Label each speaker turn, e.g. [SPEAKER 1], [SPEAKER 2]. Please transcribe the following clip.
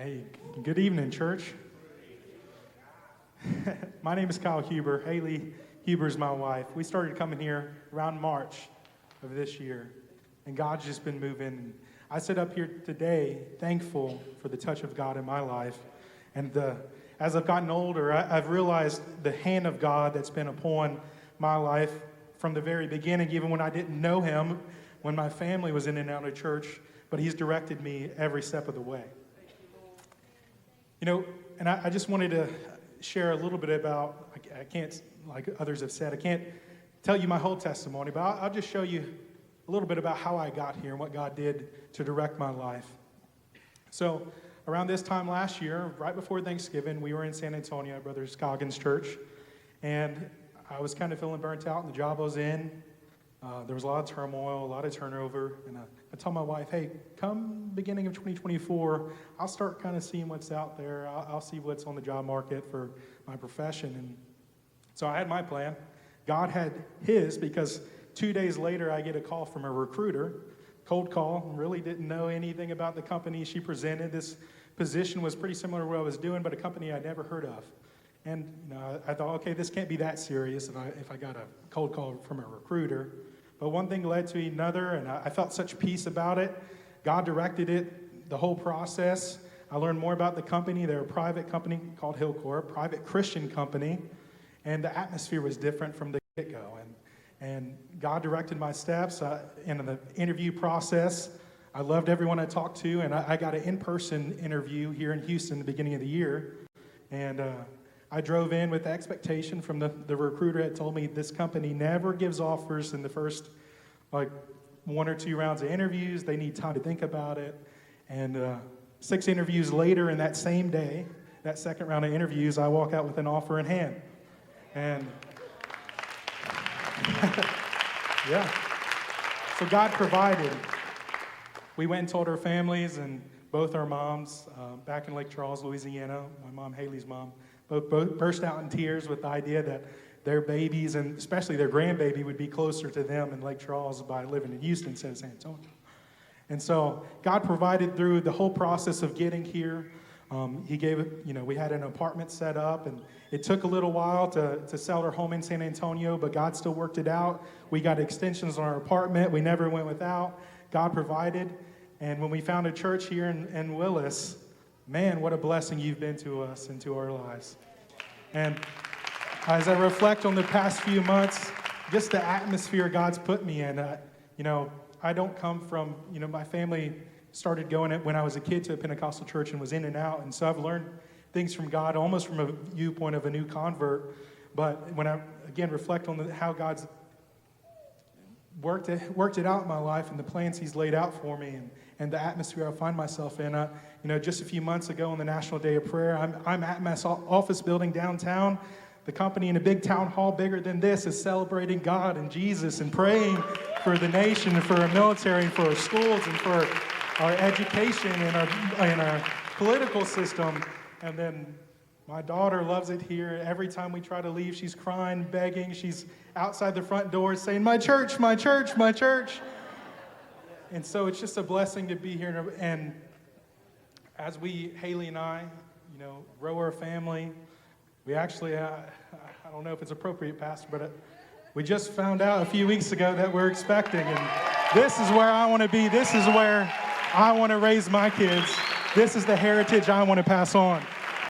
[SPEAKER 1] Hey, good evening, church. My name is Kyle Huber. Haley Huber is my wife. We started coming here around March of this year, and God's just been moving. I sit up here today thankful for the touch of God in my life. And as I've gotten older, I've realized the hand of God that's been upon my life from the very beginning, even when I didn't know him, when my family was in and out of church, but he's directed me every step of the way. You know, and I just wanted to share a little bit about, I can't, like others have said, I can't tell you my whole testimony, but I'll just show you a little bit about how I got here and what God did to direct my life. So around this time last year, right before Thanksgiving, we were in San Antonio at Brother Scoggins Church, and I was kind of feeling burnt out in the job I was in. There was a lot of turmoil, a lot of turnover, and I told my wife, hey, come beginning of 2024, I'll start kind of seeing what's out there. I'll see what's on the job market for my profession. And so I had my plan. God had his, because 2 days later, I get a call from a recruiter, cold call, really didn't know anything about the company she presented. This position was pretty similar to what I was doing, but a company I'd never heard of. And I thought, okay, this can't be that serious if I got a cold call from a recruiter. But one thing led to another, and I felt such peace about it. God directed it, the whole process. I learned more about the company. They're a private company called Hillcorp, private Christian company, and the atmosphere was different from the get-go. And God directed my steps in the interview process. I loved everyone I talked to, and I got an in-person interview here in Houston at the beginning of the year. And I drove in with the expectation from the recruiter had told me this company never gives offers in the first, 1 or 2 rounds of interviews. They need time to think about it. And 6 interviews later in that same day, that second round of interviews, I walk out with an offer in hand. And yeah. So God provided. We went and told our families, and both our moms back in Lake Charles, Louisiana, my mom, Haley's mom, both burst out in tears with the idea that their babies, and especially their grandbaby, would be closer to them in Lake Charles by living in Houston instead of San Antonio. And so God provided through the whole process of getting here. He gave, we had an apartment set up, and it took a little while to sell our home in San Antonio, but God still worked it out. We got extensions on our apartment. We never went without. God provided. And when we found a church here in Willis, man, what a blessing you've been to us and to our lives. And as I reflect on the past few months, just the atmosphere God's put me in, I don't come from, my family started going when I was a kid to a Pentecostal church and was in and out. And so I've learned things from God almost from a viewpoint of a new convert. But when I, again, reflect on how God's worked it out in my life and the plans he's laid out for me and the atmosphere I find myself in. Just a few months ago on the National Day of Prayer, I'm at my office building downtown. The company in a big town hall bigger than this is celebrating God and Jesus and praying for the nation and for our military and for our schools and for our education and our political system. And then my daughter loves it here. Every time we try to leave, she's crying, begging. She's outside the front door saying, my church, my church, my church. And so it's just a blessing to be here. And as Haley and I, grow our family, we actually, I don't know if it's appropriate, Pastor, but we just found out a few weeks ago that we're expecting. And this is where I want to be. This is where I want to raise my kids. This is the heritage I want to pass on.